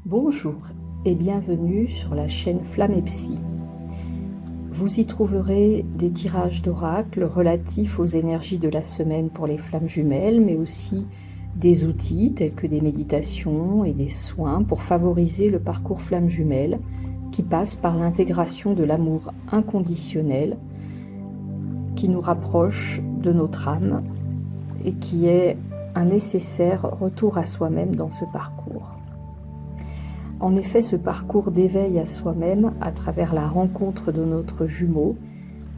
Bonjour et bienvenue sur la chaîne Flamme et Psy. Vous y trouverez des tirages d'oracle relatifs aux énergies de la semaine pour les flammes jumelles, mais aussi des outils tels que des méditations et des soins pour favoriser le parcours flamme jumelle qui passe par l'intégration de l'amour inconditionnel qui nous rapproche de notre âme et qui est un nécessaire retour à soi-même dans ce parcours. En effet, ce parcours d'éveil à soi-même à travers la rencontre de notre jumeau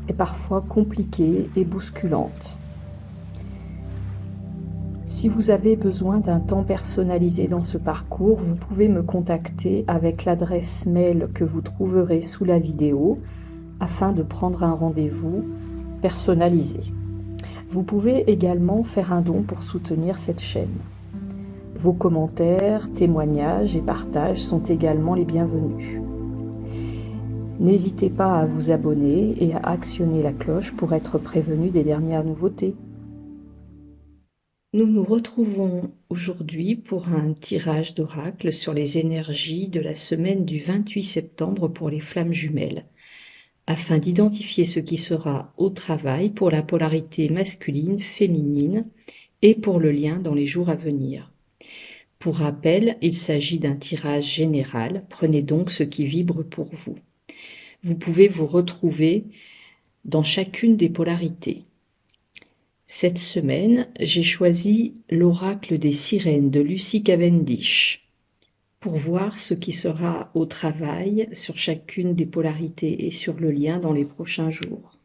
est parfois compliqué et bousculante. Si vous avez besoin d'un temps personnalisé dans ce parcours, vous pouvez me contacter avec l'adresse mail que vous trouverez sous la vidéo afin de prendre un rendez-vous personnalisé. Vous pouvez également faire un don pour soutenir cette chaîne. Vos commentaires, témoignages et partages sont également les bienvenus. N'hésitez pas à vous abonner et à actionner la cloche pour être prévenu des dernières nouveautés. Nous nous retrouvons aujourd'hui pour un tirage d'oracle sur les énergies de la semaine du 28 septembre pour les flammes jumelles, afin d'identifier ce qui sera au travail pour la polarité masculine-féminine et pour le lien dans les jours à venir. Pour rappel, il s'agit d'un tirage général, prenez donc ce qui vibre pour vous. Vous pouvez vous retrouver dans chacune des polarités. Cette semaine, j'ai choisi l'oracle des sirènes de Lucy Cavendish pour voir ce qui sera au travail sur chacune des polarités et sur le lien dans les prochains jours.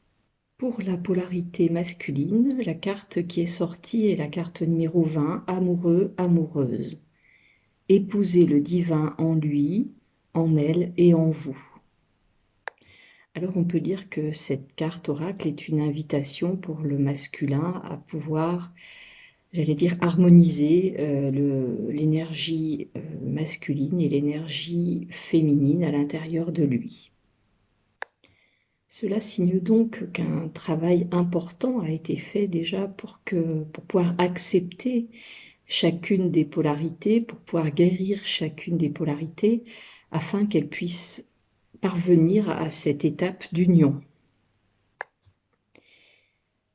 Pour la polarité masculine, la carte qui est sortie est la carte numéro 20, amoureux, amoureuse. Épousez le divin en lui, en elle et en vous. Alors on peut dire que cette carte oracle est une invitation pour le masculin à pouvoir, j'allais dire, harmoniser l'énergie masculine et l'énergie féminine à l'intérieur de lui. Cela signe donc qu'un travail important a été fait déjà pour pouvoir accepter chacune des polarités, pour pouvoir guérir chacune des polarités, afin qu'elles puissent parvenir à cette étape d'union.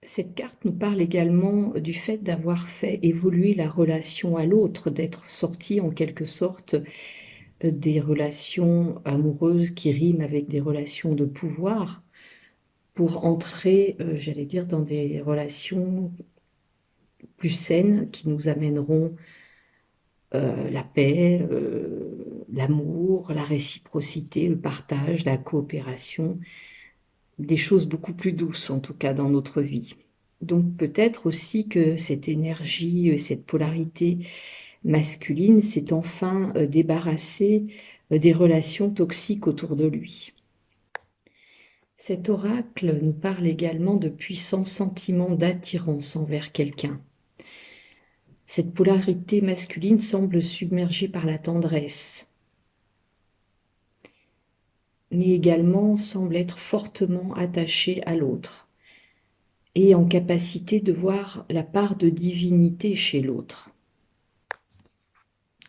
Cette carte nous parle également du fait d'avoir fait évoluer la relation à l'autre, d'être sorti en quelque sorte des relations amoureuses qui riment avec des relations de pouvoir, pour entrer, j'allais dire, dans des relations plus saines qui nous amèneront la paix, l'amour, la réciprocité, le partage, la coopération, des choses beaucoup plus douces en tout cas dans notre vie. Donc peut-être aussi que cette énergie, cette polarité masculine s'est enfin débarrassée des relations toxiques autour de lui. Cet oracle nous parle également de puissants sentiments d'attirance envers quelqu'un. Cette polarité masculine semble submergée par la tendresse, mais également semble être fortement attachée à l'autre et en capacité de voir la part de divinité chez l'autre,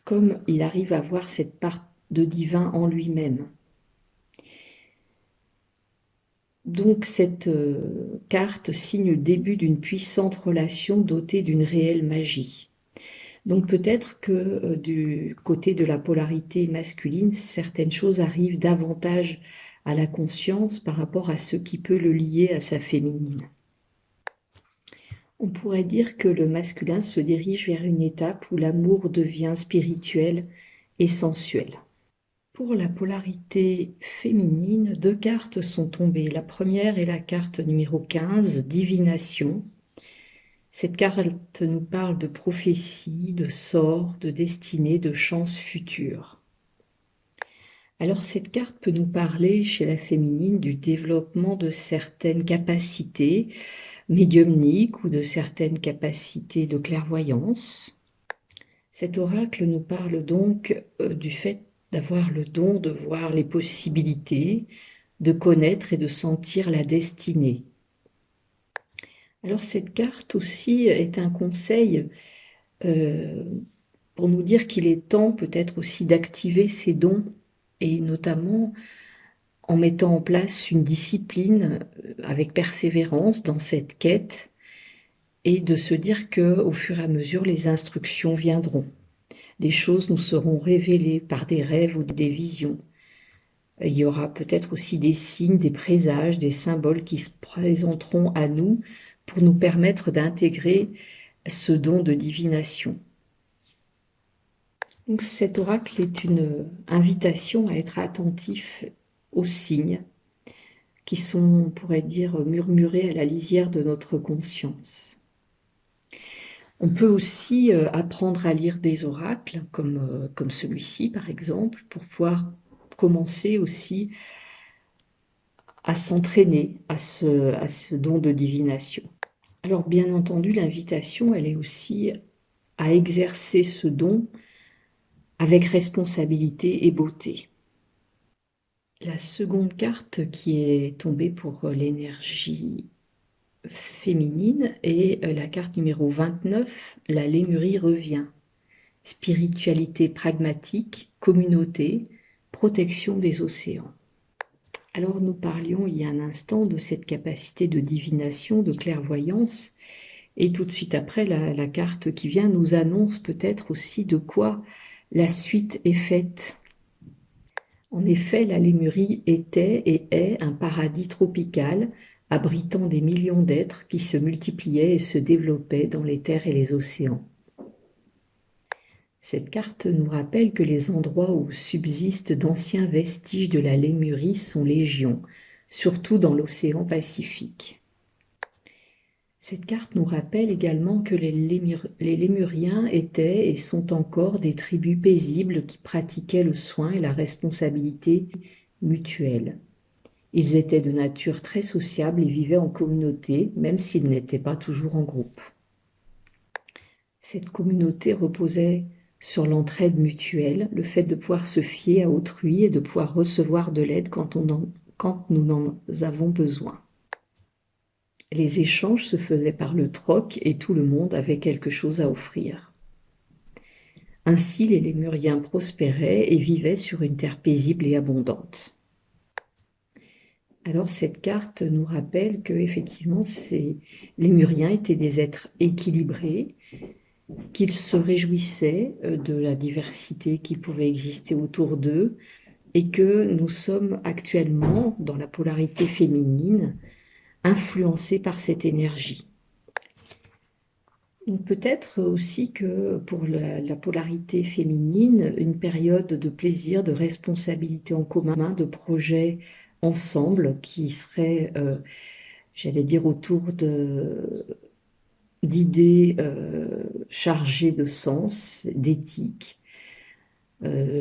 comme il arrive à voir cette part de divin en lui-même. Donc cette carte signe le début d'une puissante relation dotée d'une réelle magie. Donc peut-être que du côté de la polarité masculine, certaines choses arrivent davantage à la conscience par rapport à ce qui peut le lier à sa féminine. On pourrait dire que le masculin se dirige vers une étape où l'amour devient spirituel et sensuel. Pour la polarité féminine, deux cartes sont tombées. La première est la carte numéro 15, Divination. Cette carte nous parle de prophétie, de sort, de destinée, de chance future. Alors cette carte peut nous parler chez la féminine du développement de certaines capacités médiumniques ou de certaines capacités de clairvoyance. Cet oracle nous parle donc du fait d'avoir le don de voir les possibilités, de connaître et de sentir la destinée. Alors cette carte aussi est un conseil pour nous dire qu'il est temps peut-être aussi d'activer ces dons, et notamment en mettant en place une discipline avec persévérance dans cette quête, et de se dire que au fur et à mesure, les instructions viendront. Les choses nous seront révélées par des rêves ou des visions. Il y aura peut-être aussi des signes, des présages, des symboles qui se présenteront à nous pour nous permettre d'intégrer ce don de divination. Donc cet oracle est une invitation à être attentif aux signes qui sont, on pourrait dire, murmurés à la lisière de notre conscience. On peut aussi apprendre à lire des oracles, comme celui-ci par exemple, pour pouvoir commencer aussi à s'entraîner à ce don de divination. Alors bien entendu, l'invitation, elle est aussi à exercer ce don avec responsabilité et beauté. La seconde carte qui est tombée pour l'énergie féminine est la carte numéro 29, la Lémurie revient. Spiritualité pragmatique, communauté, protection des océans. Alors nous parlions il y a un instant de cette capacité de divination, de clairvoyance, et tout de suite après, la carte qui vient nous annonce peut-être aussi de quoi la suite est faite. En effet, la Lémurie était et est un paradis tropical abritant des millions d'êtres qui se multipliaient et se développaient dans les terres et les océans. Cette carte nous rappelle que les endroits où subsistent d'anciens vestiges de la Lémurie sont légion, surtout dans l'océan Pacifique. Cette carte nous rappelle également que les Lémuriens étaient et sont encore des tribus paisibles qui pratiquaient le soin et la responsabilité mutuelle. Ils étaient de nature très sociable et vivaient en communauté, même s'ils n'étaient pas toujours en groupe. Cette communauté reposait sur l'entraide mutuelle, le fait de pouvoir se fier à autrui et de pouvoir recevoir de l'aide quand nous en avons besoin. Les échanges se faisaient par le troc et tout le monde avait quelque chose à offrir. Ainsi, les Lémuriens prospéraient et vivaient sur une terre paisible et abondante. Alors cette carte nous rappelle que effectivement, ces Lémuriens étaient des êtres équilibrés, qu'ils se réjouissaient de la diversité qui pouvait exister autour d'eux et que nous sommes actuellement dans la polarité féminine, influencés par cette énergie. Donc peut-être aussi que pour la polarité féminine, une période de plaisir, de responsabilité en commun, de projets ensemble qui seraient, j'allais dire, autour d'idées chargées de sens, d'éthique,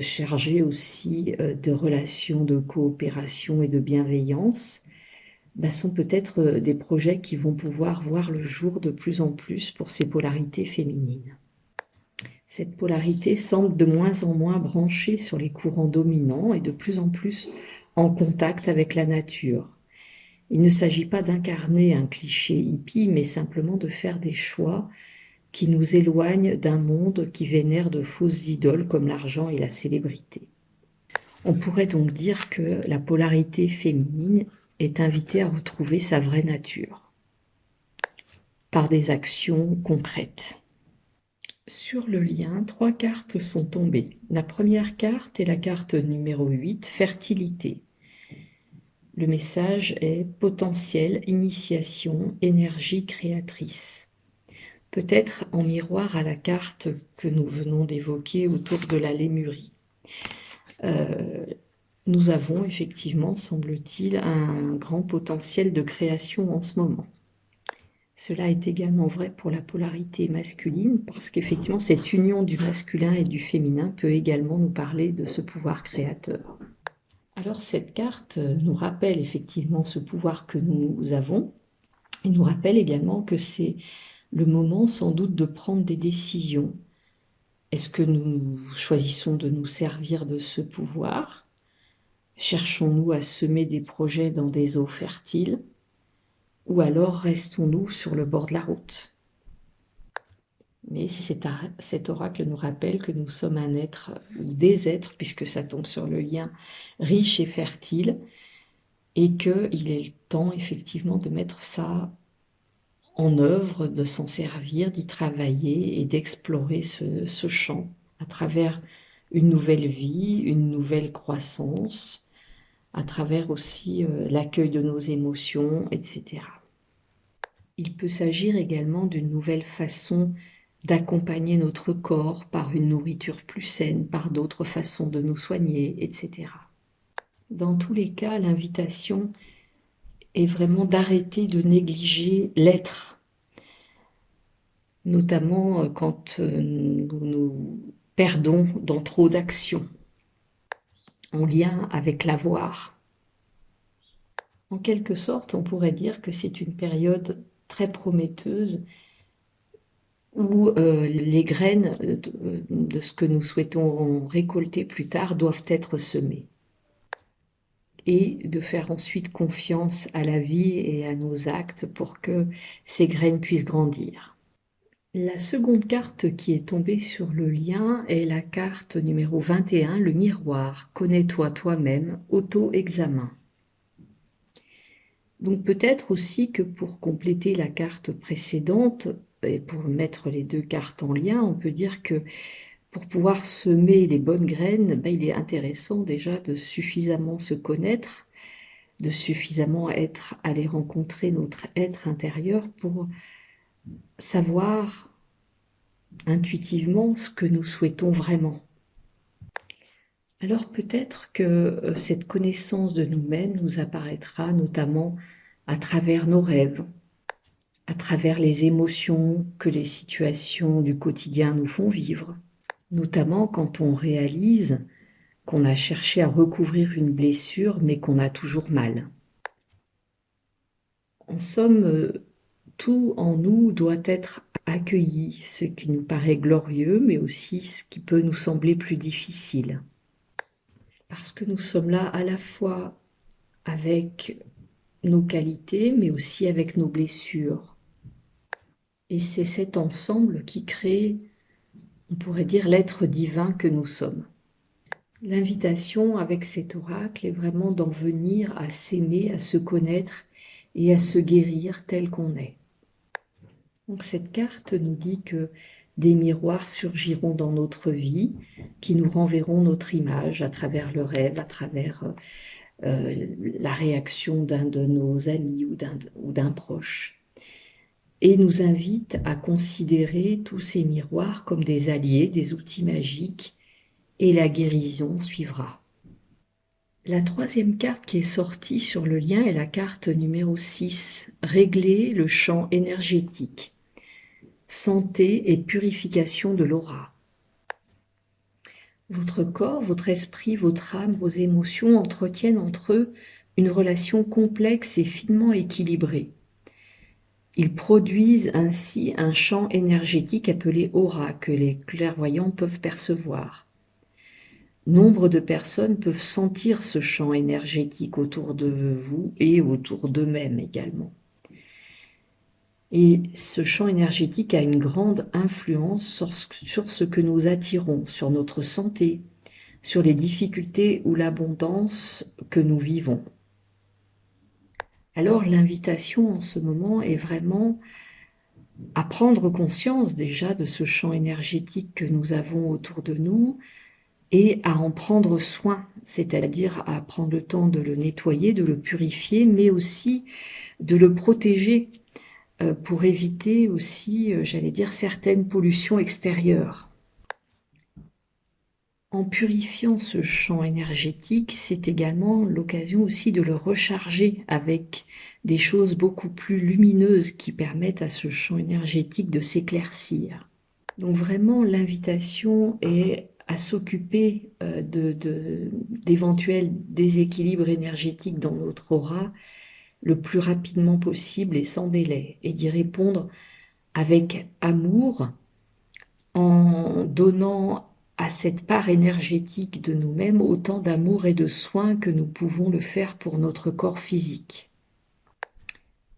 chargées aussi de relations de coopération et de bienveillance, sont peut-être des projets qui vont pouvoir voir le jour de plus en plus pour ces polarités féminines. Cette polarité semble de moins en moins branchée sur les courants dominants et de plus en plus en contact avec la nature. Il ne s'agit pas d'incarner un cliché hippie, mais simplement de faire des choix qui nous éloignent d'un monde qui vénère de fausses idoles comme l'argent et la célébrité. On pourrait donc dire que la polarité féminine est invitée à retrouver sa vraie nature par des actions concrètes. Sur le lien, 3 cartes sont tombées. La première carte est la carte numéro 8, fertilité. Le message est potentiel, initiation, énergie créatrice. Peut-être en miroir à la carte que nous venons d'évoquer autour de la Lémurie. Nous avons effectivement, semble-t-il, un grand potentiel de création en ce moment. Cela est également vrai pour la polarité masculine, parce qu'effectivement, cette union du masculin et du féminin peut également nous parler de ce pouvoir créateur. Alors cette carte nous rappelle effectivement ce pouvoir que nous avons, et nous rappelle également que c'est le moment sans doute de prendre des décisions. Est-ce que nous choisissons de nous servir de ce pouvoir ? Cherchons-nous à semer des projets dans des eaux fertiles? Ou alors restons-nous sur le bord de la route? Mais cet oracle nous rappelle que nous sommes un être, ou des êtres, puisque ça tombe sur le lien, riche et fertile, et qu'il est le temps effectivement de mettre ça en œuvre, de s'en servir, d'y travailler et d'explorer ce champ à travers une nouvelle vie, une nouvelle croissance, à travers aussi l'accueil de nos émotions, etc. Il peut s'agir également d'une nouvelle façon d'accompagner notre corps par une nourriture plus saine, par d'autres façons de nous soigner, etc. Dans tous les cas, l'invitation est vraiment d'arrêter de négliger l'être, notamment quand nous nous perdons dans trop d'actions en lien avec l'avoir. En quelque sorte, on pourrait dire que c'est une période très prometteuse où les graines de ce que nous souhaitons récolter plus tard doivent être semées. Et de faire ensuite confiance à la vie et à nos actes pour que ces graines puissent grandir. La seconde carte qui est tombée sur le lien est la carte numéro 21, le miroir. Connais-toi toi-même, auto-examen. Donc peut-être aussi que pour compléter la carte précédente, et pour mettre les deux cartes en lien, on peut dire que pour pouvoir semer les bonnes graines, il est intéressant déjà de suffisamment se connaître, de suffisamment aller rencontrer notre être intérieur pour savoir intuitivement ce que nous souhaitons vraiment. Alors peut-être que cette connaissance de nous-mêmes nous apparaîtra notamment à travers nos rêves, à travers les émotions que les situations du quotidien nous font vivre, notamment quand on réalise qu'on a cherché à recouvrir une blessure mais qu'on a toujours mal. En somme, tout en nous doit être accueilli, ce qui nous paraît glorieux, mais aussi ce qui peut nous sembler plus difficile. Parce que nous sommes là à la fois avec nos qualités, mais aussi avec nos blessures. Et c'est cet ensemble qui crée, on pourrait dire, l'être divin que nous sommes. L'invitation avec cet oracle est vraiment d'en venir à s'aimer, à se connaître et à se guérir tel qu'on est. Donc cette carte nous dit que des miroirs surgiront dans notre vie qui nous renverront notre image à travers le rêve, à travers la réaction d'un de nos amis ou d'un proche, et nous invite à considérer tous ces miroirs comme des alliés, des outils magiques, et la guérison suivra. La troisième carte qui est sortie sur le lien est la carte numéro 6, régler le champ énergétique, santé et purification de l'aura. Votre corps, votre esprit, votre âme, vos émotions entretiennent entre eux une relation complexe et finement équilibrée. Ils produisent ainsi un champ énergétique appelé aura que les clairvoyants peuvent percevoir. Nombre de personnes peuvent sentir ce champ énergétique autour de vous et autour d'eux-mêmes également. Et ce champ énergétique a une grande influence sur ce que nous attirons, sur notre santé, sur les difficultés ou l'abondance que nous vivons. Alors l'invitation en ce moment est vraiment à prendre conscience déjà de ce champ énergétique que nous avons autour de nous et à en prendre soin, c'est-à-dire à prendre le temps de le nettoyer, de le purifier, mais aussi de le protéger pour éviter aussi, j'allais dire, certaines pollutions extérieures. En purifiant ce champ énergétique, c'est également l'occasion aussi de le recharger avec des choses beaucoup plus lumineuses qui permettent à ce champ énergétique de s'éclaircir. Donc vraiment, l'invitation est à s'occuper d'éventuels déséquilibres énergétiques dans notre aura le plus rapidement possible et sans délai, et d'y répondre avec amour, en donnant à cette part énergétique de nous-mêmes autant d'amour et de soin que nous pouvons le faire pour notre corps physique.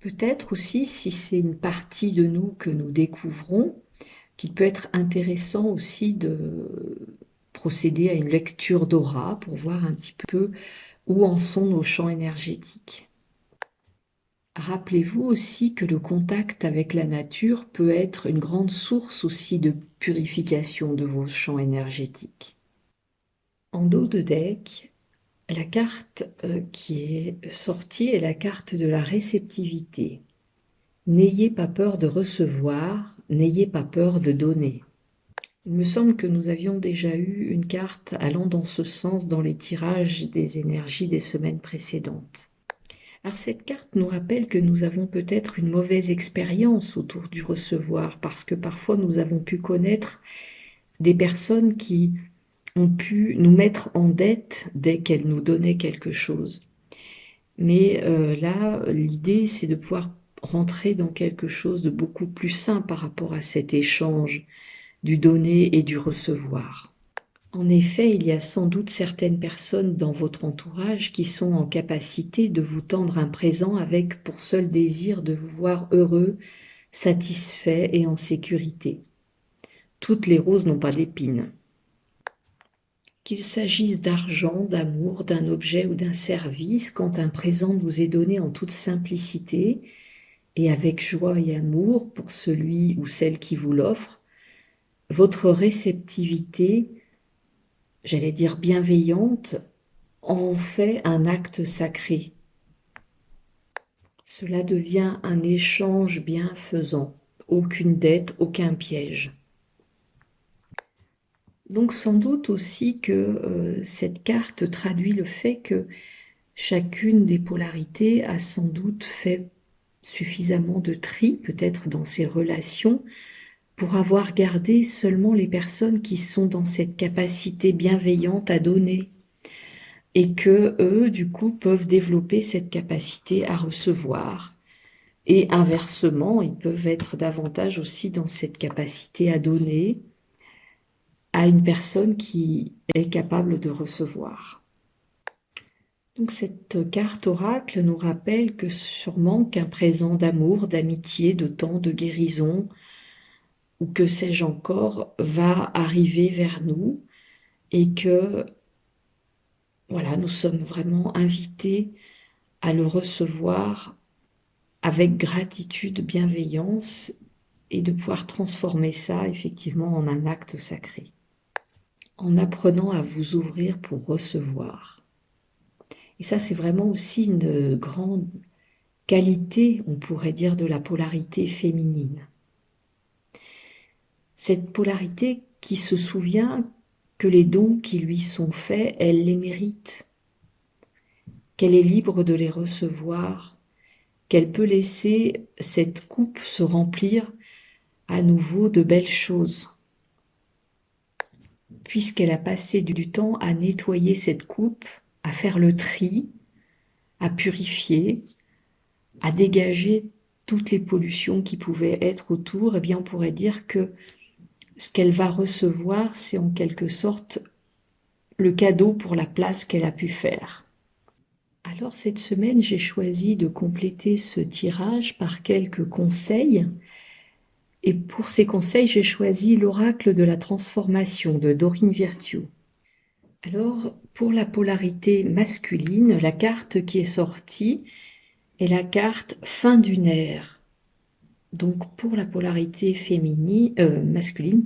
Peut-être aussi, si c'est une partie de nous que nous découvrons, qu'il peut être intéressant aussi de procéder à une lecture d'aura pour voir un petit peu où en sont nos champs énergétiques. Rappelez-vous aussi que le contact avec la nature peut être une grande source aussi de purification de vos champs énergétiques. En dos de deck, la carte qui est sortie est la carte de la réceptivité. N'ayez pas peur de recevoir, n'ayez pas peur de donner. Il me semble que nous avions déjà eu une carte allant dans ce sens dans les tirages des énergies des semaines précédentes. Alors cette carte nous rappelle que nous avons peut-être une mauvaise expérience autour du recevoir, parce que parfois nous avons pu connaître des personnes qui ont pu nous mettre en dette dès qu'elles nous donnaient quelque chose. Mais là, l'idée, c'est de pouvoir rentrer dans quelque chose de beaucoup plus sain par rapport à cet échange du donner et du recevoir. En effet, il y a sans doute certaines personnes dans votre entourage qui sont en capacité de vous tendre un présent avec pour seul désir de vous voir heureux, satisfait et en sécurité. Toutes les roses n'ont pas d'épines. Qu'il s'agisse d'argent, d'amour, d'un objet ou d'un service, quand un présent vous est donné en toute simplicité et avec joie et amour pour celui ou celle qui vous l'offre, votre réceptivité, j'allais dire bienveillante, en fait un acte sacré. Cela devient un échange bienfaisant, aucune dette, aucun piège. Donc sans doute aussi que cette carte traduit le fait que chacune des polarités a sans doute fait suffisamment de tri, peut-être dans ses relations, pour avoir gardé seulement les personnes qui sont dans cette capacité bienveillante à donner, et que eux, du coup, peuvent développer cette capacité à recevoir. Et inversement, ils peuvent être davantage aussi dans cette capacité à donner à une personne qui est capable de recevoir. Donc cette carte oracle nous rappelle que sûrement qu'un présent d'amour, d'amitié, de temps, de guérison, ou que sais-je encore, va arriver vers nous et que voilà, nous sommes vraiment invités à le recevoir avec gratitude, bienveillance et de pouvoir transformer ça effectivement en un acte sacré. En apprenant à vous ouvrir pour recevoir. Et ça, c'est vraiment aussi une grande qualité, on pourrait dire, de la polarité féminine. Cette polarité qui se souvient que les dons qui lui sont faits, elle les mérite, qu'elle est libre de les recevoir, qu'elle peut laisser cette coupe se remplir à nouveau de belles choses, puisqu'elle a passé du temps à nettoyer cette coupe, à faire le tri, à purifier, à dégager toutes les pollutions qui pouvaient être autour, eh bien on pourrait dire que ce qu'elle va recevoir, c'est en quelque sorte le cadeau pour la place qu'elle a pu faire. Alors cette semaine, j'ai choisi de compléter ce tirage par quelques conseils. Et pour ces conseils, j'ai choisi l'oracle de la transformation de Dorine Virtue. Alors, pour la polarité masculine, la carte qui est sortie est la carte fin d'une ère. Donc, pour la polarité masculine,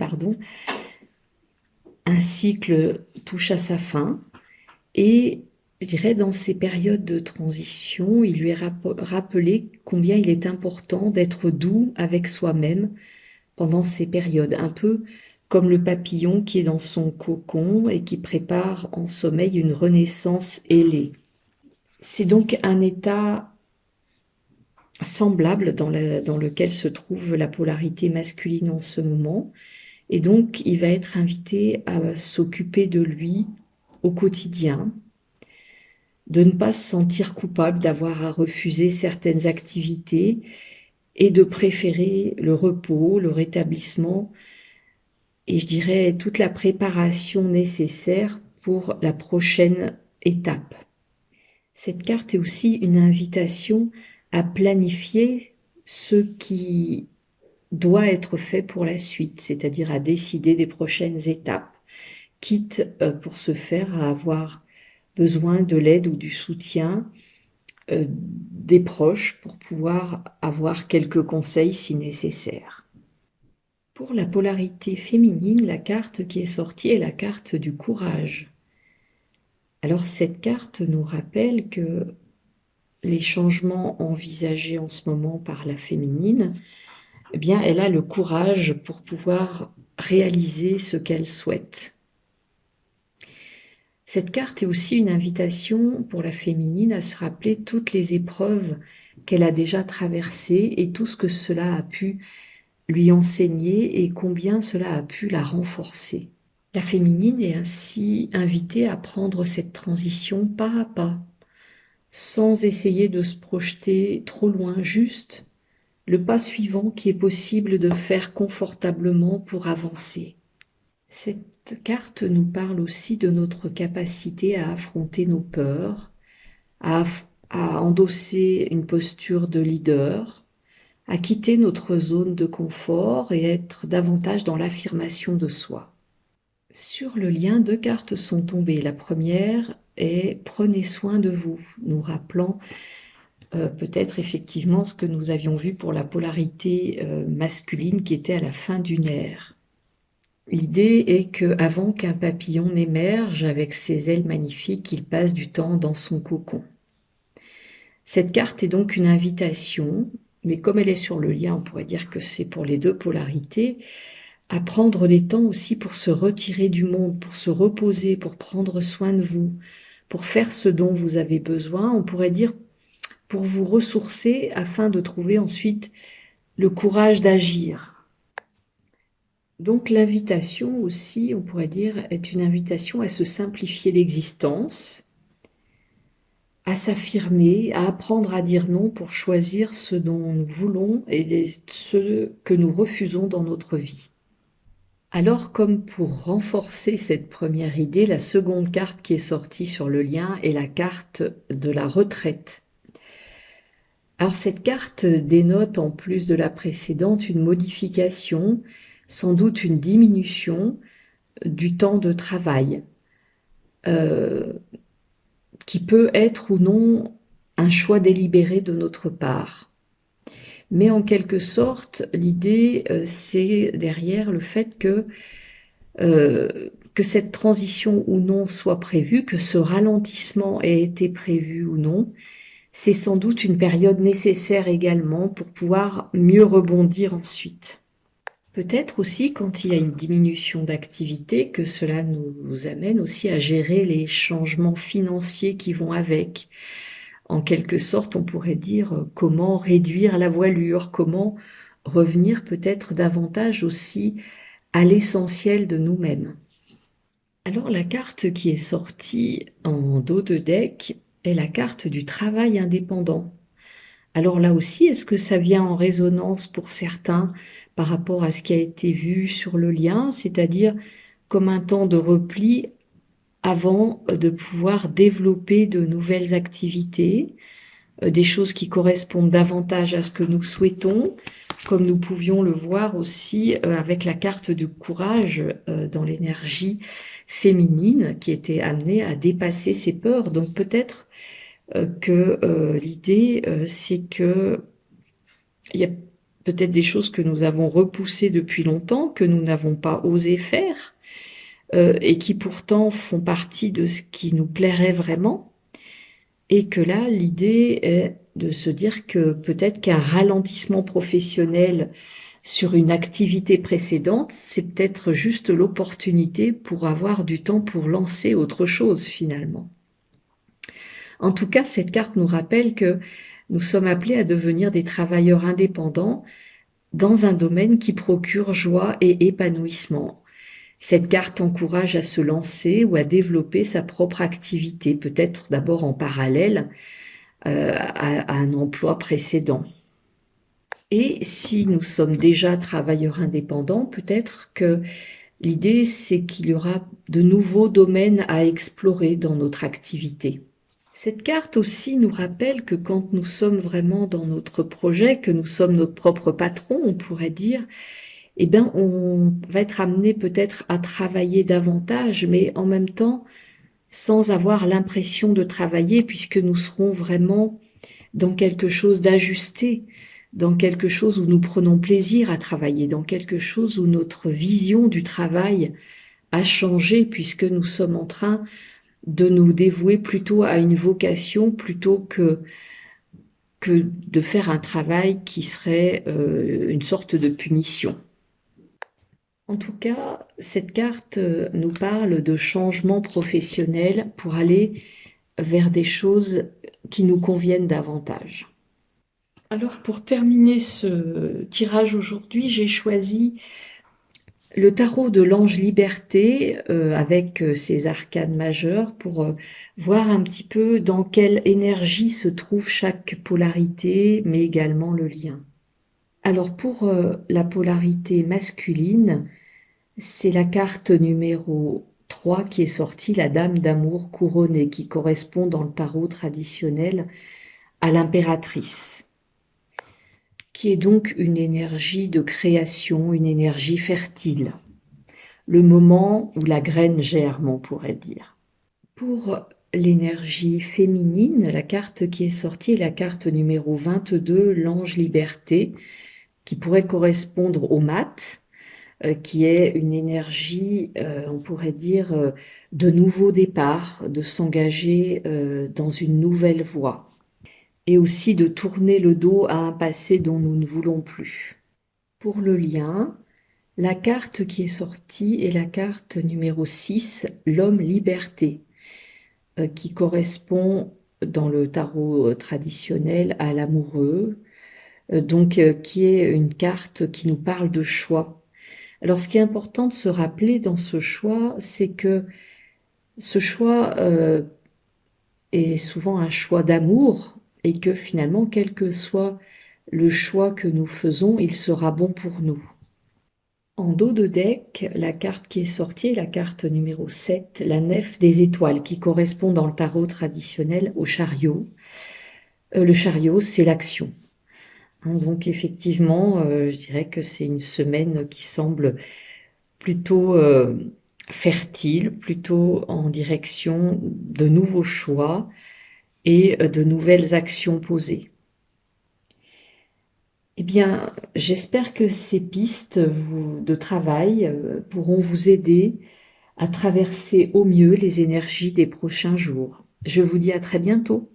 un cycle touche à sa fin et je dirais dans ces périodes de transition, il lui est rappelé combien il est important d'être doux avec soi-même pendant ces périodes, un peu comme le papillon qui est dans son cocon et qui prépare en sommeil une renaissance ailée. C'est donc un état semblable dans lequel se trouve la polarité masculine en ce moment, et donc il va être invité à s'occuper de lui au quotidien, de ne pas se sentir coupable d'avoir à refuser certaines activités et de préférer le repos, le rétablissement et je dirais toute la préparation nécessaire pour la prochaine étape. Cette carte est aussi une invitation à planifier ce qui doit être fait pour la suite, c'est-à-dire à décider des prochaines étapes, quitte pour ce faire à avoir besoin de l'aide ou du soutien des proches pour pouvoir avoir quelques conseils si nécessaire. Pour la polarité féminine, la carte qui est sortie est la carte du courage. Alors cette carte nous rappelle que les changements envisagés en ce moment par la féminine, eh bien, elle a le courage pour pouvoir réaliser ce qu'elle souhaite. Cette carte est aussi une invitation pour la féminine à se rappeler toutes les épreuves qu'elle a déjà traversées et tout ce que cela a pu lui enseigner et combien cela a pu la renforcer. La féminine est ainsi invitée à prendre cette transition pas à pas, sans essayer de se projeter trop loin, juste le pas suivant qui est possible de faire confortablement pour avancer. Cette carte nous parle aussi de notre capacité à affronter nos peurs, à endosser une posture de leader, à quitter notre zone de confort et être davantage dans l'affirmation de soi. Sur le lien, 2 cartes sont tombées. La première est « Prenez soin de vous », nous rappelant peut-être effectivement ce que nous avions vu pour la polarité masculine qui était à la fin d'une ère. L'idée est qu'avant qu'un papillon n'émerge avec ses ailes magnifiques, il passe du temps dans son cocon. Cette carte est donc une invitation, mais comme elle est sur le lien, on pourrait dire que c'est pour les 2 polarités, à prendre des temps aussi pour se retirer du monde, pour se reposer, pour prendre soin de vous, pour faire ce dont vous avez besoin, on pourrait dire pour vous ressourcer afin de trouver ensuite le courage d'agir. Donc l'invitation aussi, on pourrait dire, est une invitation à se simplifier l'existence, à s'affirmer, à apprendre à dire non pour choisir ce dont nous voulons et ce que nous refusons dans notre vie. Alors, comme pour renforcer cette première idée, la seconde carte qui est sortie sur le lien est la carte de la retraite. Alors cette carte dénote, en plus de la précédente, une modification, sans doute une diminution du temps de travail, qui peut être ou non un choix délibéré de notre part. Mais en quelque sorte, l'idée, c'est derrière le fait que cette transition ou non soit prévue, que ce ralentissement ait été prévu ou non, c'est sans doute une période nécessaire également pour pouvoir mieux rebondir ensuite. Peut-être aussi quand il y a une diminution d'activité que cela nous amène aussi à gérer les changements financiers qui vont avec. En quelque sorte, on pourrait dire comment réduire la voilure, comment revenir peut-être davantage aussi à l'essentiel de nous-mêmes. Alors la carte qui est sortie en dos de deck est la carte du travail indépendant. Alors là aussi, est-ce que ça vient en résonance pour certains par rapport à ce qui a été vu sur le lien, c'est-à-dire comme un temps de repli avant de pouvoir développer de nouvelles activités, des choses qui correspondent davantage à ce que nous souhaitons, comme nous pouvions le voir aussi avec la carte du courage dans l'énergie féminine qui était amenée à dépasser ses peurs. Donc peut-être que l'idée, c'est que il y a peut-être des choses que nous avons repoussées depuis longtemps, que nous n'avons pas osé faire, et qui pourtant font partie de ce qui nous plairait vraiment, et que là, l'idée est de se dire que peut-être qu'un ralentissement professionnel sur une activité précédente, c'est peut-être juste l'opportunité pour avoir du temps pour lancer autre chose finalement. En tout cas, cette carte nous rappelle que nous sommes appelés à devenir des travailleurs indépendants dans un domaine qui procure joie et épanouissement. Cette carte encourage à se lancer ou à développer sa propre activité, peut-être d'abord en parallèle à un emploi précédent. Et si nous sommes déjà travailleurs indépendants, peut-être que l'idée, c'est qu'il y aura de nouveaux domaines à explorer dans notre activité. Cette carte aussi nous rappelle que quand nous sommes vraiment dans notre projet, que nous sommes notre propre patron, on pourrait dire, eh bien, on va être amené peut-être à travailler davantage, mais en même temps, sans avoir l'impression de travailler, puisque nous serons vraiment dans quelque chose d'ajusté, dans quelque chose où nous prenons plaisir à travailler, dans quelque chose où notre vision du travail a changé, puisque nous sommes en train de nous dévouer plutôt à une vocation plutôt que de faire un travail qui serait une sorte de punition. En tout cas, cette carte nous parle de changement professionnel pour aller vers des choses qui nous conviennent davantage. Alors pour terminer ce tirage aujourd'hui, j'ai choisi le tarot de l'Ange Liberté avec ses arcanes majeures pour voir un petit peu dans quelle énergie se trouve chaque polarité, mais également le lien. Alors pour la polarité masculine, c'est la carte numéro 3 qui est sortie, la Dame d'amour couronnée, qui correspond dans le tarot traditionnel à l'impératrice, qui est donc une énergie de création, une énergie fertile. Le moment où la graine germe, on pourrait dire. Pour l'énergie féminine, la carte qui est sortie est la carte numéro 22, l'Ange Liberté, qui pourrait correspondre au mat, qui est une énergie, on pourrait dire, de nouveau départ, de s'engager dans une nouvelle voie, et aussi de tourner le dos à un passé dont nous ne voulons plus. Pour le lien, la carte qui est sortie est la carte numéro 6, l'homme liberté, qui correspond dans le tarot traditionnel à l'amoureux, donc qui est une carte qui nous parle de choix. Alors ce qui est important de se rappeler dans ce choix, c'est que ce choix est souvent un choix d'amour et que finalement, quel que soit le choix que nous faisons, il sera bon pour nous. En dos de deck, la carte qui est sortie est la carte numéro 7, la nef des étoiles, qui correspond dans le tarot traditionnel au chariot. Le chariot, c'est l'action. Donc effectivement, je dirais que c'est une semaine qui semble plutôt fertile, plutôt en direction de nouveaux choix et de nouvelles actions posées. Eh bien, j'espère que ces pistes de travail pourront vous aider à traverser au mieux les énergies des prochains jours. Je vous dis à très bientôt.